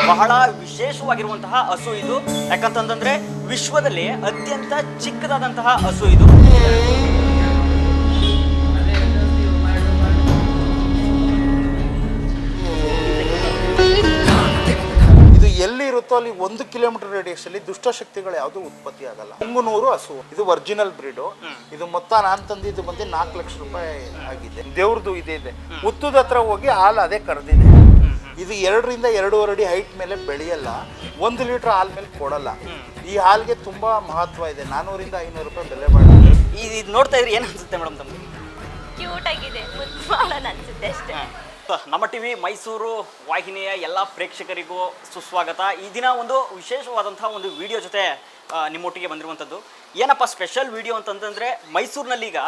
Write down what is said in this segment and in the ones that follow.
ಬಹಳ ವಿಶೇಷವಾಗಿರುವಂತಹ ಹಸು ಇದು. ಯಾಕಂತಂದ್ರೆ ವಿಶ್ವದಲ್ಲಿ ಅತ್ಯಂತ ಚಿಕ್ಕದಾದಂತಹ ಹಸು ಇದು. ಎಲ್ಲಿ ಇರುತ್ತೋ ಅಲ್ಲಿ 1 ಕಿಲೋಮೀಟರ್ ರೇಡಿಯಸ್ ಅಲ್ಲಿ ದುಷ್ಟಶಕ್ತಿಗಳು ಯಾವುದು ಉತ್ಪತ್ತಿ ಆಗಲ್ಲ. ಪುಂಗನೂರು ಹಸು ಇದು ಒರಿಜಿನಲ್ ಬ್ರೀಡು. ಇದು ಮೊತ್ತ ನಾನ್ ತಂದಿದ್ದು ಬಂದು 4 ಲಕ್ಷ ರೂಪಾಯಿ ಆಗಿದೆ. ದೇವ್ರದ್ದು ಇದೆ ಹುತ್ತದ ಹತ್ರ ಹೋಗಿ ಹಾಲು ಅದೇ ಕರೆದಿದೆ. ಇದು 2 ರಿಂದ 2.5 ಅಡಿ ಹೈಟ್ ಮೇಲೆ ಬೆಳೆಯಲ್ಲ. 1 ಲೀಟರ್ ಹಾಲ್ ಮೇಲೆ ಕೊಡಲ್ಲ. ಈ ಹಾಲ್ಗೆ ತುಂಬಾ ಮಹತ್ವ ಇದೆ. 400 ರಿಂದ 500 ರೂಪಾಯಿ ಬೆಲೆ ಬಾಳುತ್ತೆ. ಇದು ನೋಡ್ತಾ ಇದ್ರೆ ಏನ್ ಅನ್ಸುತ್ತೆ ಮೇಡಮ್ ತಮಗೆ? ಕ್ಯೂಟ್ ಆಗಿದೆ, ಮುದ್ದಾಡೋಣ ಅನ್ಸುತ್ತೆ ಅಷ್ಟೇ. ನಮ್ಮ ಟಿವಿ ಮೈಸೂರು ವಾಹಿನಿಯ ಎಲ್ಲ ಪ್ರೇಕ್ಷಕರಿಗೂ ಸುಸ್ವಾಗತ. ಈ ದಿನ ಒಂದು ವಿಶೇಷವಾದಂತಹ ಒಂದು ವಿಡಿಯೋ ಜೊತೆ ನಿಮ್ಮೊಟ್ಟಿಗೆ ಬಂದಿರುವಂಥದ್ದು. ಏನಪ್ಪ ಸ್ಪೆಷಲ್ ವಿಡಿಯೋ ಅಂತಂತಂದರೆ, ಮೈಸೂರಿನಲ್ಲಿ ಈಗ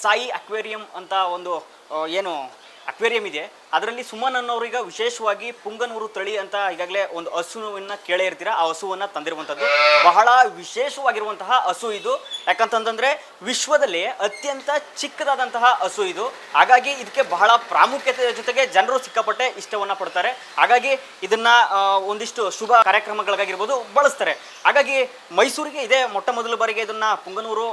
ಸಾಯಿ ಅಕ್ವೇರಿಯಂ ಅಂತ ಒಂದು ಏನು ಅಕ್ವೇರಿಯಂ ಇದೆ. ಅದರಲ್ಲಿ ಸುಮನ್ ಅನ್ನೋರೀಗ ವಿಶೇಷವಾಗಿ ಪುಂಗನೂರು ತಳಿ ಅಂತ ಈಗಾಗಲೇ ಒಂದು ಹಸುವನ್ನು ಕೇಳೇ ಇರ್ತೀರ. ಆ ಹಸುವನ್ನು ತಂದಿರುವಂಥದ್ದು ಬಹಳ ವಿಶೇಷವಾಗಿರುವಂತಹ ಹಸು ಇದು. ಯಾಕಂತಂದ್ರೆ ವಿಶ್ವದಲ್ಲಿ ಅತ್ಯಂತ ಚಿಕ್ಕದಾದಂತಹ ಹಸು ಇದು. ಹಾಗಾಗಿ ಇದಕ್ಕೆ ಬಹಳ ಪ್ರಾಮುಖ್ಯತೆ ಜೊತೆಗೆ ಜನರು ಸಿಕ್ಕಾಪಟ್ಟೆ ಇಷ್ಟವನ್ನು ಪಡ್ತಾರೆ. ಹಾಗಾಗಿ ಇದನ್ನ ಒಂದಿಷ್ಟು ಶುಭ ಕಾರ್ಯಕ್ರಮಗಳಿಗಾಗಿರ್ಬೋದು ಬಳಸ್ತಾರೆ. ಹಾಗಾಗಿ ಮೈಸೂರಿಗೆ ಇದೇ ಮೊಟ್ಟ ಮೊದಲ ಬಾರಿಗೆ ಇದನ್ನ ಪುಂಗನೂರು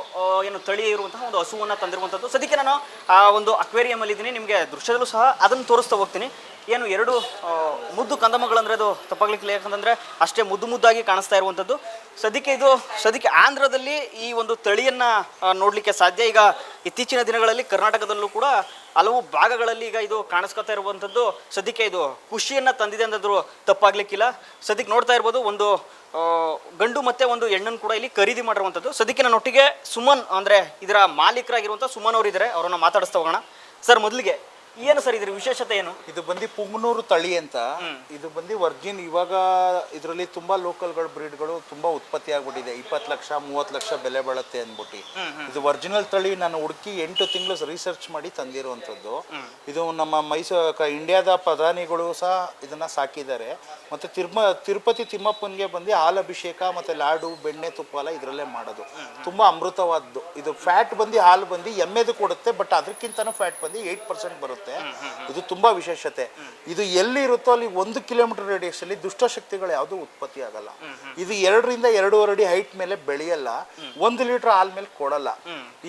ಏನು ತಳಿ ಇರುವಂತಹ ಒಂದು ಹಸುವನ್ನು ತಂದಿರುವಂಥದ್ದು. ಸದ್ಯಕ್ಕೆ ನಾನು ಆ ಒಂದು ಅಕ್ವೇರಿಯಂ ಅಲ್ಲಿ ಇದ್ದೀನಿ. ನಿಮಗೆ ದೃಶ್ಯದಲ್ಲೂ ಸಹ ಅದನ್ನು ತೋರಿಸ್ತಾ ಹೋಗ್ತೀನಿ. ಏನು 2 ಮುದ್ದು ಕಂದಮಗಳಂದ್ರೆ ಅದು ತಪ್ಪಾಗ್ಲಿಕ್ಕಿಲ್ಲ. ಯಾಕಂತಂದ್ರೆ ಅಷ್ಟೇ ಮುದ್ದಾಗಿ ಕಾಣಿಸ್ತಾ ಇರುವಂಥದ್ದು. ಸದ್ಯಕ್ಕೆ ಆಂಧ್ರದಲ್ಲಿ ಈ ಒಂದು ತಳಿಯನ್ನ ನೋಡ್ಲಿಕ್ಕೆ ಸಾಧ್ಯ. ಈಗ ಇತ್ತೀಚಿನ ದಿನಗಳಲ್ಲಿ ಕರ್ನಾಟಕದಲ್ಲೂ ಕೂಡ ಹಲವು ಭಾಗಗಳಲ್ಲಿ ಈಗ ಇದು ಕಾಣಿಸ್ಕೊತಾ ಇರುವಂಥದ್ದು. ಸದ್ಯಕ್ಕೆ ಇದು ಖುಷಿಯನ್ನ ತಂದಿದೆ ಅಂದಾದ್ರು ತಪ್ಪಾಗ್ಲಿಕ್ಕಿಲ್ಲ. ಸದ್ಯಕ್ಕೆ ನೋಡ್ತಾ ಇರ್ಬೋದು, ಒಂದು ಗಂಡು ಮತ್ತೆ ಒಂದು ಹೆಣ್ಣನ್ನು ಕೂಡ ಇಲ್ಲಿ ಖರೀದಿ ಮಾಡಿರುವಂಥದ್ದು. ಸದ್ಯಕ್ಕೆ ನನ್ನೊಟ್ಟಿಗೆ ಸುಮನ್ ಅಂದ್ರೆ ಇದರ ಮಾಲೀಕರಾಗಿರುವಂಥ ಸುಮನ್ ಅವರು ಇದ್ದಾರೆ. ಅವರನ್ನ ಮಾತಾಡಿಸ್ತಾ ಹೋಗೋಣ. ಸರ್, ಮೊದಲಿಗೆ ಏನು ಸರ್ ಇದ್ರ ವಿಶೇಷತೆ ಏನು? ಇದು ಬಂದು ಪುಂಗನೂರು ತಳಿ ಅಂತ. ಇದು ಬಂದು ವರ್ಜಿನ್. ಇವಾಗ ಇದರಲ್ಲಿ ತುಂಬಾ ಲೋಕಲ್ಗಳು ಬ್ರೀಡ್ಗಳು ತುಂಬಾ ಉತ್ಪತ್ತಿ ಆಗ್ಬಿಟ್ಟಿದೆ. 20 ಲಕ್ಷ 30 ಲಕ್ಷ ಬೆಲೆ ಬಾಳುತ್ತೆ ಅಂದ್ಬಿಟ್ಟು. ಇದು ಒರಿಜಿನಲ್ ತಳಿ ನಾನು ಹುಡುಕಿ 8 ತಿಂಗಳು ರಿಸರ್ಚ್ ಮಾಡಿ ತಂದಿರುವಂಥದ್ದು. ಇದು ನಮ್ಮ ಇಂಡಿಯಾದ ಪ್ರಧಾನಿಗಳು ಸಹ ಇದನ್ನ ಸಾಕಿದ್ದಾರೆ. ಮತ್ತೆ ತಿರುಪತಿ ತಿಮ್ಮಪ್ಪನಿಗೆ ಬಂದು ಹಾಲಭಿಷೇಕ ಮತ್ತೆ ಲಾಡು ಬೆಣ್ಣೆ ತುಪ್ಪ ಎಲ್ಲ ಇದರಲ್ಲೇ ಮಾಡೋದು. ತುಂಬಾ ಅಮೃತವಾದ್ದು. ಇದು ಫ್ಯಾಟ್ ಬಂದು ಹಾಲು ಬಂದು ಎಮ್ಮೆದು ಕೊಡುತ್ತೆ. ಬಟ್ ಅದಕ್ಕಿಂತನೂ ಫ್ಯಾಟ್ ಬಂದು 8% ಬರುತ್ತೆ. ಇದು ತುಂಬಾ ವಿಶೇಷತೆ. ಇದು ಎಲ್ಲಿ ಇರುತ್ತೋ ಅಲ್ಲಿ 1 ಕಿಲೋಮೀಟರ್ ರೇಡಿಯಸ್ ಅಲ್ಲಿ ದುಷ್ಟಶಕ್ತಿಗಳು ಯಾವುದು ಉತ್ಪತ್ತಿ ಆಗಲ್ಲ. ಇದು 2 ರಿಂದ 2.5 ಅಡಿ ಹೈಟ್ ಮೇಲೆ ಬೆಳೆಯಲ್ಲ. 1 ಲೀಟರ್ ಹಾಲ್ ಮೇಲೆ ಕೊಡಲ್ಲ.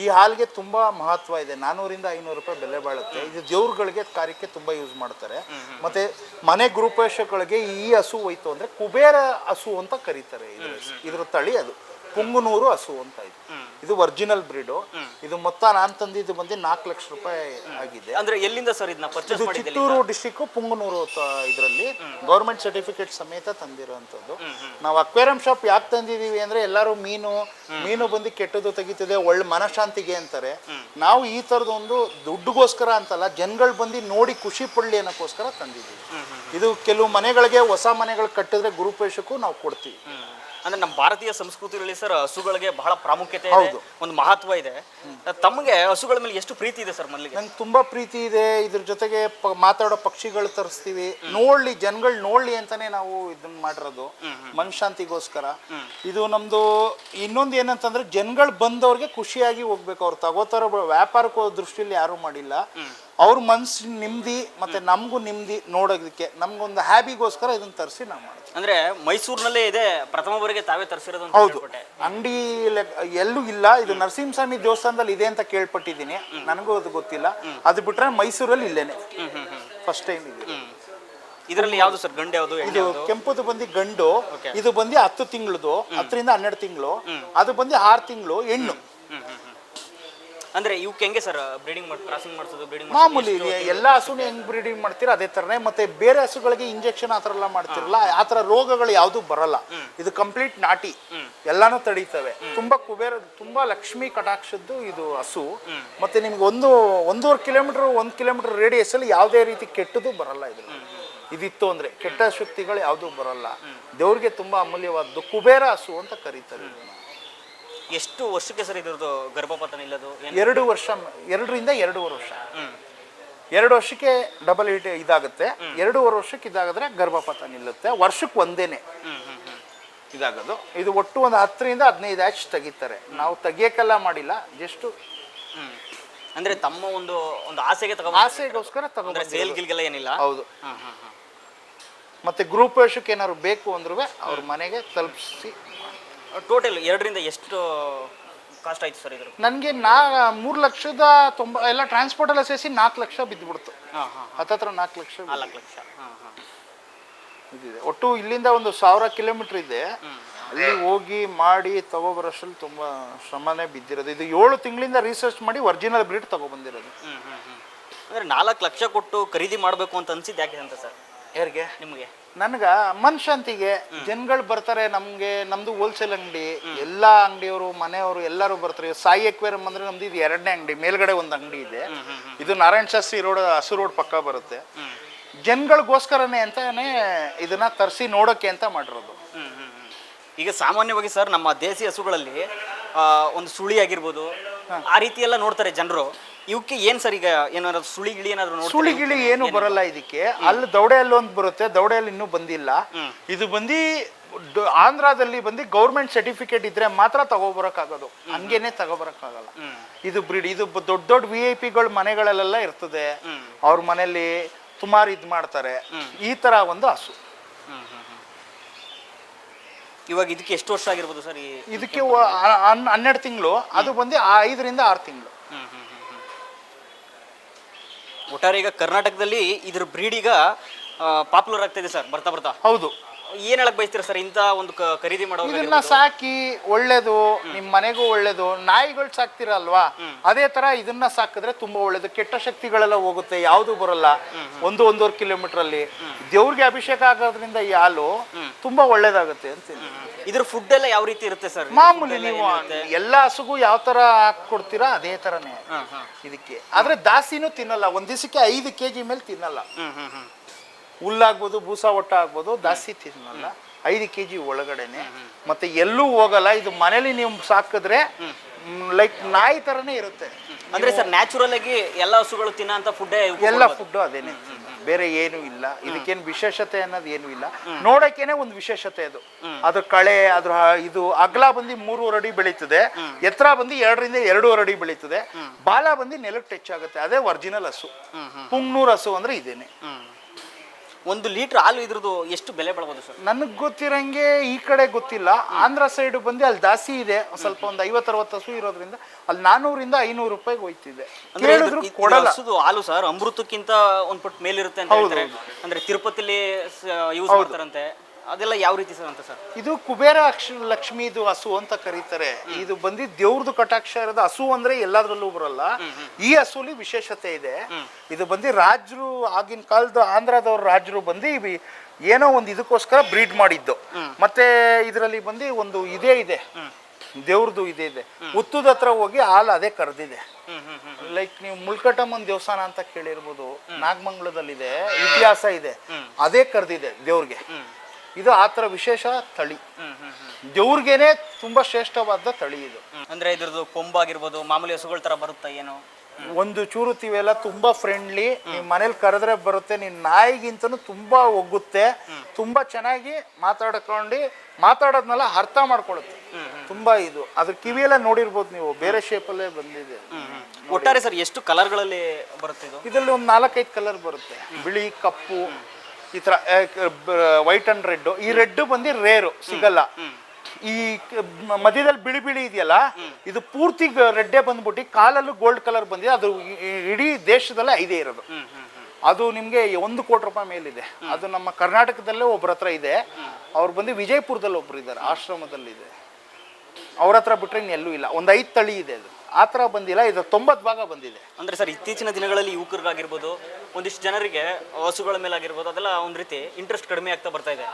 ಈ ಹಾಲ್ಗೆ ತುಂಬಾ ಮಹತ್ವ ಇದೆ. 400 ರಿಂದ 500 ರೂಪಾಯಿ ಬೆಲೆ ಬಾಳುತ್ತೆ. ಇದು ದೇವ್ರುಗಳಿಗೆ ಕಾರ್ಯಕ್ಕೆ ತುಂಬಾ ಯೂಸ್ ಮಾಡ್ತಾರೆ. ಮತ್ತೆ ಮನೆ ಗೃಹಪ್ರವೇಶಗಳಿಗೆ ಈ ಹಸು ಹೋಯ್ತು ಅಂದ್ರೆ ಕುಬೇರ ಹಸು ಅಂತ ಕರೀತಾರೆ. ಇದ್ರ ತಳಿ ಅದು ಪುಂಗನೂರು ಹಸು ಅಂತ. ಇದು ಒರಿಜಿನಲ್ ಬ್ರೀಡು. ಇದು ಮೊತ್ತ ನಾನ್ ತಂದಿದ್ದು ಬಂದು 4 ಲಕ್ಷ ರೂಪಾಯಿ ಆಗಿದೆ. ಅಂದ್ರೆ ಎಲ್ಲಿಂದ ಸರ್ ಇದನ್ನ ಪರ್ಚೇಸ್ ಮಾಡಿದ್ದೀರಿ? ಚಿತ್ತೂರು ಡಿಸ್ಟ್ರಿಕ್ಟ್ ಪುಂಗನೂರು ಇದರಲ್ಲಿ ಗೌರ್ಮೆಂಟ್ ಸರ್ಟಿಫಿಕೇಟ್ ಸಮೇತ ತಂದಿರುವಂತದ್ದು. ನಾವು ಅಕ್ವೇರಿಯಂ ಶಾಪ್ ಯಾಕೆ ತಂದಿದೀವಿ ಅಂದ್ರೆ ಎಲ್ಲರೂ ಮೀನು ಬಂದು ಕೆಟ್ಟದ್ದು ತೆಗಿತಿದೆ, ಒಳ್ಳೆ ಮನಶಾಂತಿಗೆ ಅಂತಾರೆ. ನಾವು ಈ ತರದೊಂದು ದುಡ್ಡುಗೋಸ್ಕರ ಅಂತಲ್ಲ, ಜನಗಳು ಬಂದು ನೋಡಿ ಖುಷಿ ಪಡ್ಲಿ ಅನ್ನೋಕ್ಕೋಸ್ಕರ ತಂದಿದ್ದೀವಿ. ಇದು ಕೆಲವು ಮನೆಗಳಿಗೆ ಹೊಸ ಮನೆಗಳು ಕಟ್ಟಿದ್ರೆ ಗೃಹಪ್ರವೇಶಕ್ಕೂ ನಾವು ಕೊಡ್ತೀವಿ. ಅಂದ್ರೆ ನಮ್ಮ ಭಾರತೀಯ ಸಂಸ್ಕೃತಿಯಲ್ಲಿ ಸರ್ ಹಸುಗಳಿಗೆ ಬಹಳ ಪ್ರಾಮುಖ್ಯತೆ ಇದೆ, ಒಂದು ಮಹತ್ವ ಇದೆ. ತಮಗೆ ಹಸುಗಳ ಮೇಲೆ ಎಷ್ಟು ಪ್ರೀತಿ ಇದೆ ಸರ್? ಮೊದಲಿಗೆ ನಂಗೆ ತುಂಬಾ ಪ್ರೀತಿ ಇದೆ. ಇದ್ರ ಜೊತೆಗೆ ಮಾತಾಡೋ ಪಕ್ಷಿಗಳು ತರಿಸ್ತೀವಿ, ನೋಡ್ಲಿ ಜನಗಳು ನೋಡ್ಲಿ ಅಂತಾನೆ ನಾವು ಇದನ್ನ ಮಾಡಿರೋದು, ಮನಶಾಂತಿಗೋಸ್ಕರ. ಇದು ನಮ್ದು ಇನ್ನೊಂದು ಏನಂತಂದ್ರೆ ಜನಗಳು ಬಂದವ್ರಿಗೆ ಖುಷಿಯಾಗಿ ಹೋಗ್ಬೇಕು. ಅವ್ರು ತಗೋತಾರೋ ವ್ಯಾಪಾರಕ್ಕೋ ದೃಷ್ಟಿಯಲ್ಲಿ ಯಾರು ಮಾಡಿಲ್ಲ. ಅವ್ರ ಮನ್ಸು ನೆಮ್ಮದಿ ಮತ್ತೆ ನಮಗೂ ನೆಮ್ಮದಿ ನೋಡೋದಕ್ಕೆ ನಮ್ಗೊಂದು ಹ್ಯಾಬಿಗೋಸ್ಕರ ಇದನ್ನ ತರಿಸಿ ನಾವು ಮಾಡ್ತೀವಿ. ಅಂದ್ರೆ ಮೈಸೂರಿನಲ್ಲೇ ಇದೆ ಪ್ರಥಮ ಬಾರಿಗೆ ತಾವೇ ತರಿಸಿರೋದು? ಹೌದು, ಅಂಗಡಿ ಎಲ್ಲೂ ಇಲ್ಲ. ಇದು ನರಸಿಂಹಸ್ವಾಮಿ ದೇವಸ್ಥಾನದಲ್ಲಿ ಇದೆ ಅಂತ ಕೇಳ್ಪಟ್ಟಿದ್ದೀನಿ. ನನಗೂ ಅದು ಗೊತ್ತಿಲ್ಲ. ಅದು ಬಿಟ್ರೆ ಮೈಸೂರಲ್ಲಿ ಇಲ್ಲೇನೆ ಫಸ್ಟ್ ಟೈಮ್ ಇದೆ. ಇದರಲ್ಲಿ ಯಾವ್ದು ಸರ್ ಗಂಡು ಯಾವ್ದು? ಇದು ಕೆಂಪುದು ಬಂದು ಗಂಡು. ಇದು ಬಂದು 10 ತಿಂಗಳದು, 10 ರಿಂದ 12 ತಿಂಗಳು. ಅದು ಬಂದು 6 ತಿಂಗಳು ಹೆಣ್ಣು. ಅಂದ್ರೆ ಇವಕ್ಕೆ ಹೆಂಗೆ ಸರ್ ಬ್ರೀಡಿಂಗ್ ಕ್ರಾಸಿಂಗ್ ಮಾಡಿಸೋದು? ಬ್ರೀಡಿಂಗ್ ಮಾಮೂಲಿ ಎಲ್ಲ ಹಸುನ ಹೆಂಗ್ ಬ್ರೀಡಿಂಗ್ ಮಾಡ್ತೀರಾ ಅದೇ ತರನೇ. ಮತ್ತೆ ಬೇರೆ ಹಸುಗಳಿಗೆ ಇಂಜೆಕ್ಷನ್ ಆತರ ಎಲ್ಲ ಮಾಡ್ತಿರಲ್ಲ, ಆತರ ರೋಗಗಳು ಯಾವ್ದು ಬರಲ್ಲ. ಇದು ಕಂಪ್ಲೀಟ್ ನಾಟಿ, ಎಲ್ಲಾನು ತಡೀತವೆ. ತುಂಬಾ ತುಂಬಾ ಲಕ್ಷ್ಮಿ ಕಟಾಕ್ಷದ್ದು ಇದು ಹಸು. ಮತ್ತೆ ನಿಮ್ಗೆ 1.5 ಕಿಲೋಮೀಟರ್ 1 ಕಿಲೋಮೀಟರ್ ರೇಡಿಯಸ್ ಅಲ್ಲಿ ಯಾವುದೇ ರೀತಿ ಕೆಟ್ಟದ್ದು ಬರಲ್ಲ. ಇದಿತ್ತು ಅಂದ್ರೆ ಕೆಟ್ಟ ಶಕ್ತಿಗಳು ಯಾವ್ದು ಬರಲ್ಲ. ದೇವ್ರಿಗೆ ತುಂಬಾ ಅಮೂಲ್ಯವಾದ್ದು ಕುಬೇರ ಹಸು ಅಂತ ಕರೀತಾರೆ. ಎಷ್ಟು ವರ್ಷಕ್ಕೆ ಸರ್ ಇದ್ರದ್ದು ಗರ್ಭಪಾತ ನಿಲ್ಲೋದು? 2 ವರ್ಷ, 2 ರಿಂದ 2.5 ವರ್ಷ. 2 ವರ್ಷಕ್ಕೆ ಡಬಲ್ ಇದಾಗುತ್ತೆ. 2.5 ವರ್ಷಕ್ಕೆ ಇದಾಗಿದ್ರೆ ಗರ್ಭಪಾತ ನಿಲ್ಲುತ್ತೆ. ವರ್ಷಕ್ಕೆ ಒಂದೇನೆ ಇದಾಗೋದು. ಇದು ಒಟ್ಟು ಒಂದು 10 ರಿಂದ 15 ಹ್ಯಾಚ್ ತೆಗಿತಾರೆ. ನಾವು ತೆಗಿಯಕ್ಕೆಲ್ಲ ಮಾಡಿಲ್ಲ, ಜಸ್ಟ್ ಅಂದ್ರೆ ತಮ್ಮ ಒಂದು ಆಸೆಗೆ ಆಸೆಗೋಸ್ಕರ ತಗೊಂಡ್ರೆ ಸೇಲ್ ಗಿಲ್ಗೆಲ್ಲ ಏನಿಲ್ಲ. ಹೌದು. ಮತ್ತು ಗೃಹಪ್ರವೇಶಕ್ಕೆ ಏನಾದ್ರು ಬೇಕು ಅಂದ್ರೂ ಅವ್ರ ಮನೆಗೆ ತಲುಪಿಸಿ. ಟೋಟಲ್ 2ರಿಂದ ಎಷ್ಟು ಕಾಸ್ಟ್ ಆಯ್ತು ಸರ್ ಇದ್ರ? ನನಗೆ 3,90,000 ಎಲ್ಲ ಟ್ರಾನ್ಸ್ಪೋರ್ಟ್ ಎಲ್ಲ ಸೇರಿಸಿ 4 ಲಕ್ಷ ಬಿದ್ದುಬಿಡ್ತು. ಹತ್ತತ್ರ 4 ಲಕ್ಷ. 4 ಲಕ್ಷ ಇದಿದೆ. ಒಟ್ಟು ಇಲ್ಲಿಂದ ಒಂದು 1000 ಕಿಲೋಮೀಟರ್ ಇದೆ. ಅಲ್ಲಿ ಹೋಗಿ ಮಾಡಿ ತಗೊಬರೋಷ್ಟ್ರಲ್ಲಿ ತುಂಬ ಶ್ರಮನೇ ಬಿದ್ದಿರೋದು. ಇದು 7 ತಿಂಗಳಿಂದ ರಿಸರ್ಚ್ ಮಾಡಿ ಒರಿಜಿನಲ್ ಬ್ರೀಡ್ ತಗೊಬಂದಿರೋದು. ಅಂದರೆ 4 ಲಕ್ಷ ಕೊಟ್ಟು ಖರೀದಿ ಮಾಡಬೇಕು ಅಂತ ಅನ್ಸಿದ್ದು ಯಾಕೆ ಅಂತ ಸರ್? ಯಾರಿಗೆ? ನಿಮಗೆ? ನನಗೆ ಮನಶಾಂತಿಗೆ. ಜನಗಳು ಬರ್ತಾರೆ ನಮಗೆ. ನಮ್ಮದು ಹೋಲ್ಸೇಲ್ ಅಂಗಡಿ, ಎಲ್ಲ ಅಂಗಡಿಯವರು ಮನೆಯವರು ಎಲ್ಲರೂ ಬರ್ತಾರೆ. ಸಾಯಿ ಎಕ್ವೇರಿಯಂ ಅಂದರೆ ನಮ್ದು ಇದು 2ನೇ ಅಂಗಡಿ. ಮೇಲ್ಗಡೆ ಒಂದು ಅಂಗಡಿ ಇದೆ, ಇದು ನಾರಾಯಣ ಶಾಸ್ತ್ರಿ ರೋಡ್, ಹಸು ರೋಡ್ ಪಕ್ಕ ಬರುತ್ತೆ. ಜನಗಳಿಗೋಸ್ಕರನೇ ಅಂತಾನೆ ಇದನ್ನ ತರಿಸಿ ನೋಡೋಕ್ಕೆ ಅಂತ ಮಾಡಿರೋದು. ಈಗ ಸಾಮಾನ್ಯವಾಗಿ ಸರ್ ನಮ್ಮ ದೇಸಿ ಹಸುಗಳಲ್ಲಿ ಒಂದು ಸುಳಿ ಆಗಿರ್ಬೋದು, ಆ ರೀತಿ ಎಲ್ಲ ನೋಡ್ತಾರೆ ಜನರು. ಇವಕ್ಕೆ ಏನ್ ಸರ್ ಈಗ ಏನಾದ್ರು ಸುಳಿ ಗಿಳಿ ಏನಾದ್ರು ನೋಡಿ? ಸುಳಿ ಗಿಳಿ ಏನು ಬರಲ್ಲ ಇದಕ್ಕೆ. ಅಲ್ಲಿ ದೌಡೆಯಲ್ಲಿ ಒಂದು ಬರುತ್ತೆ, ದೌಡೆಯಲ್ಲಿ ಇನ್ನೂ ಬಂದಿಲ್ಲ. ಇದು ಬಂದು ಆಂಧ್ರದಲ್ಲಿ ಬಂದು ಗೌರ್ಮೆಂಟ್ ಸರ್ಟಿಫಿಕೇಟ್ ಇದ್ರೆ ಮಾತ್ರ ತಗೋಬರಕ್ಕಾಗೋದು, ಹಂಗೇನೆ ತಗೋಬರಕ್ಕಾಗಲ್ಲ. ಇದು ಬ್ರೀಡ್. ಇದು ದೊಡ್ಡ ದೊಡ್ಡ VIP ಗಳ ಮನೆಗಳಲ್ಲೆಲ್ಲ ಇರ್ತದೆ. ಅವ್ರ ಮನೆಯಲ್ಲಿ ಸುಮಾರು ಇದು ಮಾಡ್ತಾರೆ. ಈ ತರ ಒಂದು ಹಸು. ಇವಾಗ ಇದಕ್ಕೆ ಎಷ್ಟು ವರ್ಷ ಆಗಿರ್ಬೋದು ಸರ್? ಇದಕ್ಕೆ 12 ತಿಂಗಳು. ಅದು ಬಂದು 5ರಿಂದ 6 ತಿಂಗಳು. ಒಟ್ಟಾರೆ ಈಗ ಕರ್ನಾಟಕದಲ್ಲಿ ಇದ್ರ ಬ್ರೀಡ್ ಈಗ ಪಾಪ್ಯುಲರ್ ಆಗ್ತಾ ಇದೆ ಸರ್ ಬರ್ತಾ ಬರ್ತಾ. ಹೌದು. ಏನ್ ಹೇಳಕ್ ಬಯಸ್ತೀರಾ ಸರ್ ಇಂತ ಒಂದು ಖರೀದಿ ಮಾಡೋ? ಇದನ್ನ ಸಾಕಿ ಒಳ್ಳೇದು, ನಿಮ್ ಮನೆಗೂ ಒಳ್ಳೇದು. ನಾಯಿಗಳು ಸಾಕ್ತಿರಲ್ವಾ, ಅದೇ ತರ ಇದನ್ನ ಸಾಕಿದ್ರೆ ತುಂಬಾ ಒಳ್ಳೇದು. ಕೆಟ್ಟ ಶಕ್ತಿಗಳೆಲ್ಲ ಹೋಗುತ್ತೆ, ಯಾವ್ದು ಬರಲ್ಲ. 1-1.5 ಕಿಲೋಮೀಟರ್ ಅಲ್ಲಿ ದೇವ್ರಿಗೆ ಅಭಿಷೇಕ ಆಗೋದ್ರಿಂದ ಈ ಹಾಲು ತುಂಬಾ ಒಳ್ಳೇದಾಗುತ್ತೆ ಅಂತ. ಇದ್ರ ಫುಡ್ ಎಲ್ಲ ಯಾವ ರೀತಿ ಇರುತ್ತೆ ಸರ್? ಮಾಮೂಲಿ ನೀವು ಎಲ್ಲಾ ಹಸುಗೂ ಯಾವ ತರ ಹಾಕೊಡ್ತೀರಾ ಅದೇ ತರನೇ ಇದಕ್ಕೆ. ಆದ್ರೆ ದಾಸಿನೂ ತಿನ್ನಲ್ಲ. ಒಂದ್ ದಿವಸಕ್ಕೆ 5 kg ಮೇಲೆ ತಿನ್ನಲ್ಲ. ಹುಲ್ಲಾಗ್ಬೋದು, ಬೂಸ ಒಟ್ಟ ಆಗ್ಬೋದು, ಜಾಸ್ತಿ ತಿನ್ನಲ್ಲ. 5 kg ಒಳಗಡೆನೆ. ಮತ್ತೆ ಎಲ್ಲೂ ಹೋಗಲ್ಲ. ಇದು ಮನೇಲಿ ನೀವು ಸಾಕಿದ್ರೆ ಲೈಕ್ ನಾಯಿ ತರನೇ ಇರುತ್ತೆ. ಅಂದ್ರೆ ಸರ್ ನ್ಯಾಚುರಲ್ ಆಗಿ ಎಲ್ಲ ಹಸುಗಳು ತಿನ್ನೋ ಅಂತ ಫುಡ್, ಎಲ್ಲ ಫುಡ್ ಅದೇನೆ, ಬೇರೆ ಏನು ಇಲ್ಲ. ಇದಕ್ಕೇನು ವಿಶೇಷತೆ ಅನ್ನೋದು ಏನು ಇಲ್ಲ. ನೋಡಕ್ಕೇನೆ ಒಂದು ವಿಶೇಷತೆ ಅದು. ಅದ್ರ ಕಳೆ, ಅದ್ರ ಇದು ಅಗಲ ಬಂದು 3 ಅಡಿ ಬೆಳೀತದೆ, ಎತ್ತರ ಬಂದು 2ರಿಂದ 2.5 ಅಡಿ ಬೆಳೀತದೆ. ಬಾಲ ಬಂದು ನೆಲಕ್ಕೆ ಟಚ್ ಆಗುತ್ತೆ. ಅದೇ ಒರಿಜಿನಲ್ ಹಸು. ಪುಂಗ್ನೂರ್ ಹಸು ಅಂದ್ರೆ ಇದೇನೆ. 1 ಲೀಟರ್ ಹಾಲು ಇದ್ರದ್ದು ಎಷ್ಟು ಬೆಲೆ ಬಾಳ್ಬೋದು ಸರ್? ನನಗೆ ಗೊತ್ತಿರಂಗೆ ಈ ಕಡೆ ಗೊತ್ತಿಲ್ಲ. ಆಂಧ್ರ ಸೈಡ್ ಬಂದು ಅಲ್ಲಿ ಜಾಸ್ತಿ ಇದೆ. ಸ್ವಲ್ಪ ಒಂದು 50-60 ಹಸು ಇರೋದ್ರಿಂದ ಅಲ್ಲಿ 400ರಿಂದ 500 ರೂಪಾಯಿಗೆ ಹೋಯ್ತಿದೆ. ಕೊಡಲ್ಲ ಹಾಲು ಸರ್. ಅಮೃತಕ್ಕಿಂತ ಒಂದ್ ಪಟ್ಟು ಮೇಲಿರುತ್ತೆ ಅಂತ ಹೇಳ್ತಾರೆ. ಅಂದ್ರೆ ತಿರುಪತಿಲಿ ಯೂಸ್ ಮಾಡ್ತಾರಂತೆ. ಅದೆಲ್ಲ ಯಾವ ರೀತಿ ಸರ್ ಅಂತ ಸರ್? ಇದು ಕುಬೇರ ಲಕ್ಷ್ಮಿ ಇದು ಹಸು ಅಂತ ಕರೀತಾರೆ. ಇದು ಬಂದು ದೇವ್ರದ್ದು ಕಟಾಕ್ಷ ಇರೋದು. ಹಸು ಅಂದ್ರೆ ಎಲ್ಲಾದ್ರಲ್ಲೂ ಬರಲ್ಲ. ಈ ಹಸುಲಿ ವಿಶೇಷತೆ ಇದೆ. ಇದು ಬಂದು ರಾಜರು, ಆಗಿನ ಕಾಲದ ಆಂಧ್ರದವ್ರ ರಾಜರು ಬಂದು ಏನೋ ಒಂದು ಇದಕ್ಕೋಸ್ಕರ ಬ್ರೀಡ್ ಮಾಡಿದ್ದು. ಮತ್ತೆ ಇದರಲ್ಲಿ ಬಂದು ಒಂದು ಇದೇ ಇದೆ, ದೇವ್ರದ್ದು ಇದೇ ಇದೆ. ಹುತ್ತದ ಹತ್ರ ಹೋಗಿ ಹಾಲು ಅದೇ ಕರೆದಿದೆ. ಲೈಕ್ ನೀವು ಮುಳ್ಕಟಮ್ಮನ ದೇವಸ್ಥಾನ ಅಂತ ಕೇಳಿರ್ಬೋದು, ನಾಗಮಂಗಲದಲ್ಲಿದೆ, ಇತಿಹಾಸ ಇದೆ. ಅದೇ ಕರೆದಿದೆ ದೇವ್ರಿಗೆ. ಇದು ಆತರ ವಿಶೇಷ ತಳಿ. ದೇವ್ರಿಗೇನೆ ತುಂಬಾ ಶ್ರೇಷ್ಠವಾದ ತಳಿ ಇದು. ಅಂದ್ರೆ ಇದ್ರದ್ದು ಕೊಂಬಾಗಿರ್ಬೋದು ಮಾಮೂಲಿ ಹಸುಗಳ ತರ ಬರುತ್ತಾ ಏನೋ? ಒಂದು ಚೂರು ತಿವೆಲ್ಲ ತುಂಬಾ ಫ್ರೆಂಡ್ಲಿ. ನೀವು ಮನೇಲಿ ಕರೆದ್ರೆ ಬರುತ್ತೆ. ನೀನ್ ನಾಯಿಗಿಂತನೂ ತುಂಬಾ ಒಗ್ಗುತ್ತೆ. ತುಂಬಾ ಚೆನ್ನಾಗಿ ಮಾತಾಡೋದ್ನೆಲ್ಲ ಅರ್ಥ ಮಾಡ್ಕೊಳುತ್ತೆ. ತುಂಬಾ ಇದು ಅದ್ರ ಕಿವಿಯೆಲ್ಲ ನೋಡಿರ್ಬೋದು ನೀವು, ಬೇರೆ ಶೇಪಲ್ಲೇ ಬಂದಿದೆ. ಒಟ್ಟಾರೆ ಸರ್ ಎಷ್ಟು ಕಲರ್ಗಳಲ್ಲಿ ಬರುತ್ತೆ ಇದು? ಇದರಲ್ಲಿ ಒಂದು 4-5 ಕಲರ್ ಬರುತ್ತೆ. ಬಿಳಿ, ಕಪ್ಪು, ಈ ತರ ವೈಟ್ ಅಂಡ್ ರೆಡ್. ಈ ರೆಡ್ ಬಂದು ರೇರು, ಸಿಗಲ್ಲ. ಈ ಮಧ್ಯದಲ್ಲಿ ಬಿಳಿ ಬಿಳಿ ಇದೆಯಲ್ಲ, ಇದು ಪೂರ್ತಿ ರೆಡ್ಡೇ ಬಂದ್ಬಿಟ್ಟು ಕಾಲಲ್ಲೂ ಗೋಲ್ಡ್ ಕಲರ್ ಬಂದಿದೆ. ಅದು ಇಡೀ ದೇಶದಲ್ಲೇ 5 ಇರೋದು. ಅದು ನಿಮ್ಗೆ 1 ಕೋಟಿ ರೂಪಾಯಿ ಮೇಲಿದೆ. ಅದು ನಮ್ಮ ಕರ್ನಾಟಕದಲ್ಲೇ ಒಬ್ಬರ ಹತ್ರ ಇದೆ. ಅವ್ರು ಬಂದು ವಿಜಯಪುರದಲ್ಲಿ ಒಬ್ರು ಇದ್ದಾರೆ, ಆಶ್ರಮದಲ್ಲಿದೆ. ಅವ್ರ ಹತ್ರ ಬಿಟ್ರೆ ಇನ್ನೆಲ್ಲೂ ಇಲ್ಲ. ಒಂದು 5 ತಳಿ ಇದೆ. ಅದು ಆ ಥರ ಬಂದಿಲ್ಲ. ಇದು 90 ಭಾಗ ಬಂದಿದೆ. ಅಂದ್ರೆ ಸರ್ ಇತ್ತೀಚಿನ ದಿನಗಳಲ್ಲಿ ಯುವಕರಿಗಾಗಿರ್ಬೋದು, ಒಂದಿಷ್ಟು ಜನರಿಗೆ ಹಸುಗಳ ಮೇಲೆ ಆಗಿರ್ಬೋದು, ಅದೆಲ್ಲ ಒಂದು ರೀತಿ ಇಂಟ್ರೆಸ್ಟ್ ಕಡಿಮೆ ಆಗ್ತಾ ಬರ್ತಾ ಇದೆ.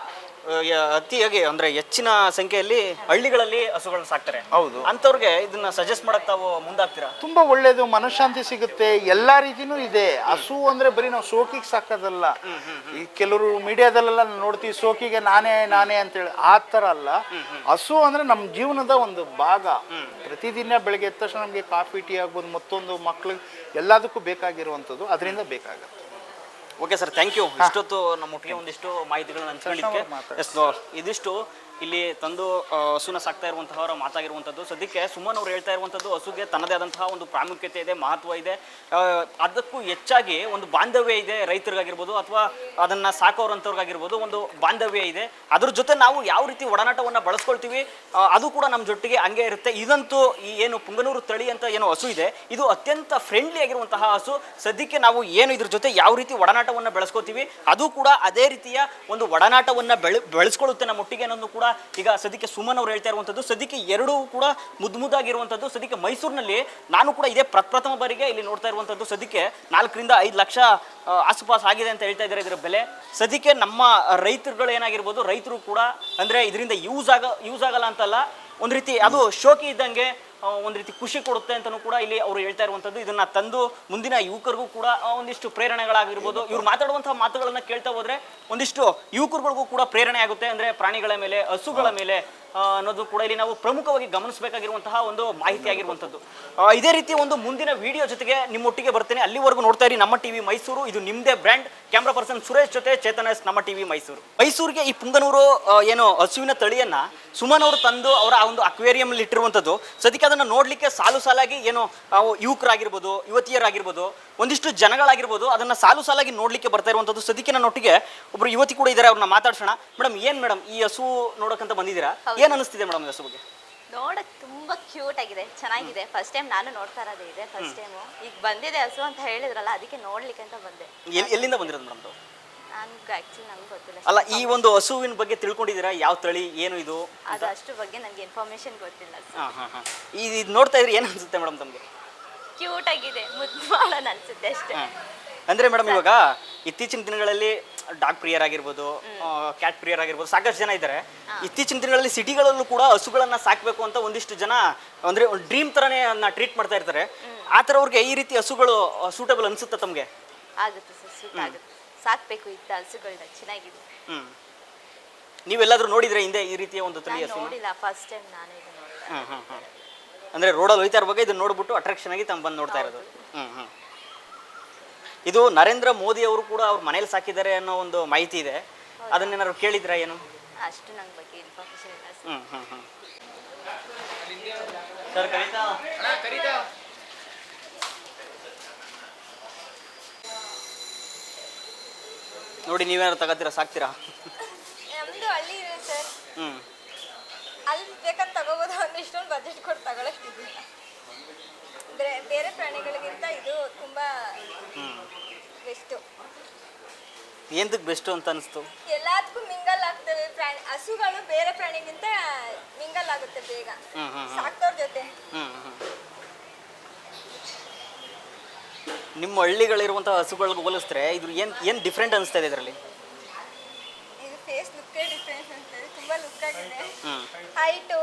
ಅತಿಯಾಗಿ ಅಂದ್ರೆ ಹೆಚ್ಚಿನ ಸಂಖ್ಯೆಯಲ್ಲಿ ಹಳ್ಳಿಗಳಲ್ಲಿ ಹಸುಗಳನ್ನ ಸಾಕ್ತಾರೆ. ಹೌದು. ಅಂತವ್ರಿಗೆ ಇದನ್ನ ಸಜೆಸ್ಟ್ ಮಾಡಕ್ ತಾವು ಮುಂದಾಗ್ತೀರಾ? ತುಂಬಾ ಒಳ್ಳೇದು, ಮನಃಶಾಂತಿ ಸಿಗುತ್ತೆ. ಎಲ್ಲಾ ರೀತಿನೂ ಇದೆ. ಹಸು ಅಂದ್ರೆ ಬರೀ ನಾವು ಶೋಕಿಗೆ ಸಾಕೋದಲ್ಲ. ಈ ಕೆಲವರು ಮೀಡಿಯಾದಲ್ಲೆಲ್ಲ ನೋಡ್ತೀವಿ, ಶೋಕಿಗೆ ನಾನೇ ಅಂತೇಳಿ. ಆ ಥರ ಅಲ್ಲ. ಹಸು ಅಂದ್ರೆ ನಮ್ಮ ಜೀವನದ ಒಂದು ಭಾಗ. ಪ್ರತಿದಿನ ಬೆಳಗ್ಗೆ ಎದ್ದ ತಕ್ಷಣ ನಮಗೆ ಕಾಫಿ, ಟೀ ಆಗ್ಬೋದು, ಮತ್ತೊಂದು ಮಕ್ಳಿಗೆ ಎಲ್ಲದಕ್ಕೂ ಬೇಕಾಗಿರುವಂಥದ್ದು ಅದರಿಂದ ಬೇಕಾಗುತ್ತೆ. Okay sir, thank you. ಇಷ್ಟೊತ್ತು ನಮ್ಮ ಒಟ್ಟಿಗೆ ಒಂದಿಷ್ಟು ಮಾಹಿತಿಗಳನ್ನ ಹಂಚ್ಕೊಳ್ಳಿಕ್ಕೆ. ಎಸ್, ಇದಿಷ್ಟು ಇಲ್ಲಿ ತಂದು ಹಸುನ ಸಾಕ್ತಾ ಇರುವಂತಹವರ ಮಾತಾಗಿರುವಂಥದ್ದು. ಸದ್ಯಕ್ಕೆ ಸುಮನ್ ಅವರು ಹೇಳ್ತಾ ಇರುವಂಥದ್ದು ಹಸುಗೆ ತನ್ನದೇ ಆದಂತಹ ಒಂದು ಪ್ರಾಮುಖ್ಯತೆ ಇದೆ, ಮಹತ್ವ ಇದೆ. ಅದಕ್ಕೂ ಹೆಚ್ಚಾಗಿ ಒಂದು ಬಾಂಧವ್ಯ ಇದೆ, ರೈತರಿಗಾಗಿರ್ಬೋದು ಅಥವಾ ಅದನ್ನು ಸಾಕೋರಂಥವ್ರಿಗಾಗಿರ್ಬೋದು ಒಂದು ಬಾಂಧವ್ಯ ಇದೆ. ಅದ್ರ ಜೊತೆ ನಾವು ಯಾವ ರೀತಿ ಒಡನಾಟವನ್ನು ಬಳಸ್ಕೊಳ್ತೀವಿ ಅದು ಕೂಡ ನಮ್ಮ ಜೊತೆಗೆ ಹಂಗೆ ಇರುತ್ತೆ. ಇದಂತೂ ಈ ಏನು ಪುಂಗನೂರು ತಳಿ ಅಂತ ಏನು ಹಸು ಇದೆ, ಇದು ಅತ್ಯಂತ ಫ್ರೆಂಡ್ಲಿ ಆಗಿರುವಂತಹ ಹಸು. ಸದ್ಯಕ್ಕೆ ನಾವು ಏನು ಇದ್ರ ಜೊತೆ ಯಾವ ರೀತಿ ಒಡನಾಟವನ್ನು ಬೆಳೆಸ್ಕೊತೀವಿ ಅದು ಕೂಡ ಅದೇ ರೀತಿಯ ಒಂದು ಒಡನಾಟವನ್ನು ಬೆಳೆಸ್ಕೊಳ್ಳುತ್ತೆ ನಮ್ಮೊಟ್ಟಿಗೆ ಅನ್ನೋದು ಕೂಡ ಈಗ ಸದ್ಯಕ್ಕೆ ಸುಮನ್ ಅವರು ಹೇಳ್ತಾ ಇರುವಂಥದ್ದು. ಸದ್ಯಕ್ಕೆ ಎರಡೂ ಕೂಡ ಮುದ್ದಾಗಿರುವಂಥದ್ದು. ಸದ್ಯಕ್ಕೆ ಮೈಸೂರಿನಲ್ಲಿ ನಾನು ಕೂಡ ಇದೇ ಪ್ರಥಮ ಬಾರಿಗೆ ಇಲ್ಲಿ ನೋಡ್ತಾ ಇರುವಂಥದ್ದು. ಸದ್ಯಕ್ಕೆ 4 ರಿಂದ 5 ಲಕ್ಷ ಆಸುಪಾಸು ಆಗಿದೆ ಅಂತ ಹೇಳ್ತಾ ಇದ್ದಾರೆ ಇದರ ಬೆಲೆ. ಸದ್ಯಕ್ಕೆ ನಮ್ಮ ರೈತರುಗಳು ಏನಾಗಿರ್ಬೋದು, ರೈತರು ಕೂಡ ಅಂದರೆ ಇದರಿಂದ ಯೂಸ್ ಆಗಲ್ಲ ಅಂತಲ್ಲ, ಒಂದು ರೀತಿ ಅದು ಶೋಕಿ ಇದ್ದಂಗೆ ಒಂದು ರೀತಿ ಖುಷಿ ಕೊಡುತ್ತೆ ಅಂತಲೂ ಕೂಡ ಇಲ್ಲಿ ಅವರು ಹೇಳ್ತಾ ಇರುವಂಥದ್ದು. ಇದನ್ನು ತಂದು ಮುಂದಿನ ಯುವಕರಿಗೂ ಕೂಡ ಒಂದಿಷ್ಟು ಪ್ರೇರಣೆಗಳಾಗಿರ್ಬೋದು. ಇವ್ರು ಮಾತಾಡುವಂಥ ಮಾತುಗಳನ್ನು ಕೇಳ್ತಾ ಹೋದರೆ ಒಂದಿಷ್ಟು ಯುವಕರುಗಳಿಗೂ ಕೂಡ ಪ್ರೇರಣೆ ಆಗುತ್ತೆ. ಅಂದರೆ ಪ್ರಾಣಿಗಳ ಮೇಲೆ, ಹಸುಗಳ ಮೇಲೆ ಅನ್ನೋದು ಕೂಡ ಇಲ್ಲಿ ನಾವು ಪ್ರಮುಖವಾಗಿ ಗಮನಿಸಬೇಕಾಗಿರುವಂತಹ ಒಂದು ಮಾಹಿತಿ ಆಗಿರುವಂಥದ್ದು. ಇದೇ ರೀತಿ ಒಂದು ಮುಂದಿನ ವಿಡಿಯೋ ಜೊತೆಗೆ ನಿಮ್ಮೊಟ್ಟಿಗೆ ಬರ್ತೇನೆ. ಅಲ್ಲಿವರೆಗೂ ನೋಡ್ತಾ ಇರಿ ನಮ್ಮ ಟಿವಿ ಮೈಸೂರು. ಇದು ನಿಮ್ಮದೇ ಬ್ರ್ಯಾಂಡ್. ಕ್ಯಾಮ್ರಾ ಪರ್ಸನ್ ಸುರೇಶ್ ಜೊತೆ ಚೇತನ ಎಸ್, ನಮ್ಮ ಟಿವಿ ಮೈಸೂರು. ಮೈಸೂರಿಗೆ ಈ ಪುಂಗನೂರು ಏನು ಹಸುವಿನ ತಳಿಯನ್ನು ಸುಮನ್ ಅವರು ತಂದು ಅವರ ಒಂದು ಅಕ್ವೇರಿಯಂ ಇಟ್ಟಿರುವಂಥದ್ದು. ಸದ್ಯಕ್ಕೆ ಅದನ್ನು ನೋಡಲಿಕ್ಕೆ ಸಾಲಾಗಿ ಏನು ಯುವಕರಾಗಿರ್ಬೋದು, ಯುವತಿಯರಾಗಿರ್ಬೋದು, ಒಂದಿಷ್ಟು ಜನಗಳಾಗಿರ್ಬೋದು ಅದನ್ನು ಸಾಲಾಗಿ ನೋಡಲಿಕ್ಕೆ ಬರ್ತಾ ಇರುವಂಥದ್ದು. ಸದ್ಯಕ್ಕೆ ನನ್ನೊಟ್ಟಿಗೆ ಒಬ್ಬರು ಯುವತಿ ಕೂಡ ಇದ್ದಾರೆ, ಅವ್ರನ್ನ ಮಾತಾಡ್ಸೋಣ. ಮೇಡಮ್ ಈ ಹಸು ನೋಡೋಕ್ಕಂತ ಬಂದಿದ್ದೀರಾ, ಏನು ಅನಿಸ್ತಿದೆ ಮೇಡಮ್ ಈ ಹಸು ಬಗ್ಗೆ? ನೋಡಕ್ ತುಂಬಾ ಕ್ಯೂಟ್ ಆಗಿದೆ, ಚೆನ್ನಾಗಿದೆ. ಫಸ್ಟ್ ಟೈಮ್ ನಾನು ನೋಡ್ತಾ ಇರೋದೇ ಇದೆ, ಫಸ್ಟ್ ಟೈಮು ಈಗ ಬಂದಿದೆ ಹಸು ಅಂತ ಹೇಳಿದ್ರಲ್ಲ, ಅದಕ್ಕೆ ನೋಡ್ಲಿಕ್ಕೆ ಅಂತ ಬಂದೆ. ಎಲ್ಲಿಂದ ಬಂದಿರೋದು ಮೇಡಮ್? ನಂಗೆ ಗೊತ್ತಿಲ್ಲ. ಅಲ್ಲ, ಈ ಒಂದು ಹಸುವಿನ ಬಗ್ಗೆ ತಿಳ್ಕೊಂಡಿದ್ದೀರಾ? ಯಾವ ತಳಿ, ಏನು ಇದು? ಅದು ಅಷ್ಟು ಬಗ್ಗೆ ನನಗೆ ಇನ್ಫಾರ್ಮೇಶನ್ ಗೊತ್ತಿಲ್ಲ. ಇದು ನೋಡ್ತಾ ಇದ್ರೆ ಏನು ಅನ್ಸುತ್ತೆ ಮೇಡಮ್ ತಮಗೆ? ಕ್ಯೂಟ್ ಆಗಿದೆ, ಮುದ್ದು ಮಾಡೋಣ ಅನ್ಸುತ್ತೆ ಅಷ್ಟೇ. ಅಂದರೆ ಮೇಡಮ್ ಇವಾಗ ಇತ್ತೀಚಿನ ದಿನಗಳಲ್ಲಿ ಡಾಗ್ ಪ್ರಿಯರಾಗಿರ್ಬೋದು, ಕ್ಯಾಟ್ ಪ್ರಿಯರಾಗಿರ್ಬೋದು, ಸಾಕಷ್ಟು ಜನ ಇದ್ದಾರೆ. ಇತ್ತೀಚಿನ ದಿನಗಳಲ್ಲಿ ಸಿಟಿಗಳಲ್ಲೂ ಕೂಡ ಹಸುಗಳನ್ನು ಸಾಕಬೇಕು ಅಂತ ಒಂದಿಷ್ಟು ಜನ ಅಂದರೆ ಒಂದು ಡ್ರೀಮ್ ಥರನೇ ಅದನ್ನ ಟ್ರೀಟ್ ಮಾಡ್ತಾ ಇರ್ತಾರೆ. ಆ ಥರ ಅವ್ರಿಗೆ ಈ ರೀತಿ ಹಸುಗಳು ಸೂಟಬಲ್ ಅನಿಸುತ್ತೆ ತಮಗೆ? ಆಗುತ್ತೆ ಸರ್, ಸೂಟ್ ಆಗುತ್ತೆ. ಸಾಕಬೇಕು ಇದ್ದ ಹಸುಗಳನ್ನ, ಚೆನ್ನಾಗಿದೆ. ನೀವೆಲ್ಲಾದ್ರೂ ನೋಡಿದ್ರೆ ಹಿಂದೆ ಈ ರೀತಿಯ ಒಂದು ತಳಿ ಹಸು? ನೋಡಿಲ್ಲ, ಫಸ್ಟ್ ಟೈಮ್ ನಾನು ಇದು ನೋಡ್ತಾ. ಅಂದರೆ ರೋಡಲ್ಲಿ ಹೋಯ್ತಾ ಇರೋ ಬಗ್ಗೆ ಇದನ್ನ ನೋಡ್ಬಿಟ್ಟು ಅಟ್ರಾಕ್ಷನ್ ಆಗಿ ತಮ್ಮ ಬಂದು ನೋಡ್ತಾ ಇರೋದು. ಇದು ನರೇಂದ್ರ ಮೋದಿ ಅವರು ಕೂಡ ಅವ್ರ ಮನೇಲಿ ಸಾಕಿದ್ದಾರೆ ಅನ್ನೋ ಒಂದು ಮಾಹಿತಿ ಇದೆ. ಅದನ್ನೇನಾದ್ರು ಕೇಳಿದ್ರಾ ಏನು? ಅಷ್ಟು ನಂಗೆ ಬಗ್ಗೆ ಇನ್ಫಾರ್ಮೇಶನ್ ಇಲ್ಲ ಸರ್. ಕವಿತಾ ನೋಡಿ, ನೀವೇನಾದ್ರು ತಗೋತೀರಾ, ಸಾಕ್ತೀರಾ? ನಮ್ದು ಹಳ್ಳಿ ಇದೆ ಸರ್. ಅಲ್ಲಿ ಬೇಕಂತ ತಗೋಬೋದು, ಅಂದ್ರೆ ಇಷ್ಟೊಂದು ಬಜೆಟ್ ಕೊಟ್ಟು ತಗೊಳ್ಳೋಷ್ಟಿದ್ದಿಲ್ಲ. ಬೇರೆ ಪ್ರಾಣಿಗಳಿಗಿಂತ ಇದು ತುಂಬಾ ಬೆಸ್ಟು. ಎಂತಕ್ಕೆ ಬೆಸ್ಟು ಅಂತ ಅನಿಸ್ತು? ಎಲ್ಲದಕ್ಕೂ ಮಿಂಗಲ್ ಆಗ್ತವೆ. ಹಸುಗಳು ಬೇರೆ ಪ್ರಾಣಿಗಿಂತ ಮಿಂಗಲ್ ಆಗುತ್ತೆ ಬೇಗ ಸಾಕ್ತವ್ರ ಜೊತೆ. ನಿಮ್ಮ ಹಳ್ಳಿಗಳಿರುವಂತಹ ಹಸುಗಳಿಗೆ ಹೋಲಿಸಿದ್ರೆ ಇದು ಏನು ಡಿಫ್ರೆಂಟ್ ಅನಿಸ್ತಾ ಇದೆ ಇದರಲ್ಲಿ? ಇದು ಫೇಸ್ ಲುಕ್ಕೇ ಡಿಫ್ರೆನ್ಸ್ ಅನ್ಸ್ತದೆ, ತುಂಬಾ ಲುಕ್ ಆಗಿದೆ. ಹೈಟು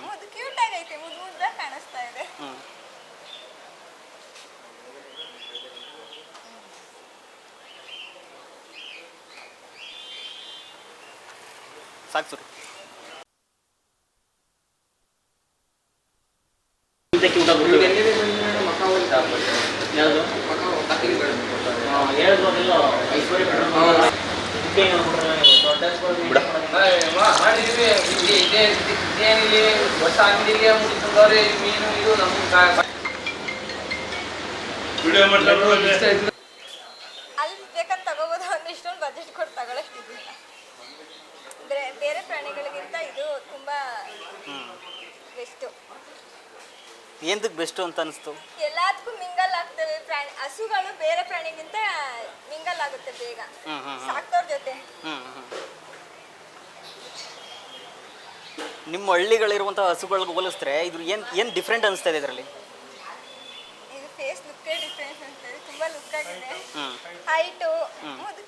ಮುದ್ದು ಕ್ಯೂಟ್ ಆಗೈತೆ, ಮುದ್ದಾಗಿ ಕಾಣಿಸ್ತಾ ಇದೆ. ಸಾಕು ಸರ್. ಅಲ್ಲಿ ಬೇಕಂತ ತಗೋಬೋದು, ಅಂದ್ರೆ ಇಷ್ಟೊಂದು ಬಜೆಟ್ ಕೊಟ್ಟು ತಗೊಳ್ಳೋಷ್ಟಿದ್ದಿಲ್ಲ. ಬೇರೆ ಪ್ರಾಣಿಗಳಿಗಿಂತ ಇದು ತುಂಬಾ ಬೆಸ್ಟು. ಎಂತಕ್ಕೆ ಬೆಸ್ಟು ಅಂತ ಅನಿಸ್ತು? ಎಲ್ಲದಕ್ಕೂ ಮಿಂಗಲ್ ಆಗ್ತವೆ. ಹಸುಗಳು ಬೇರೆ ಪ್ರಾಣಿಗಿಂತ ಮಿಂಗಲ್ ಆಗುತ್ತೆ ಬೇಗ ಸಾಕ್ತವ್ರ ಜೊತೆ. ನಿಮ್ಮ ಹಳ್ಳಿಗಳಿರುವಂತಹ ಹಸುಗಳಿಗೆ ಹೋಲಿಸಿದ್ರೆ ಇದು ಏನು ಡಿಫ್ರೆಂಟ್ ಅನಿಸ್ತಾ ಇದೆ ಇದರಲ್ಲಿ? ಇದು ಫೇಸ್ ಲುಕ್ಕೇ ಡಿಫ್ರೆನ್ಸ್ ಅನ್ಸ್ತದೆ, ತುಂಬಾ ಲುಕ್ ಆಗಿದೆ. ಹೈಟು ಮುದ್ದು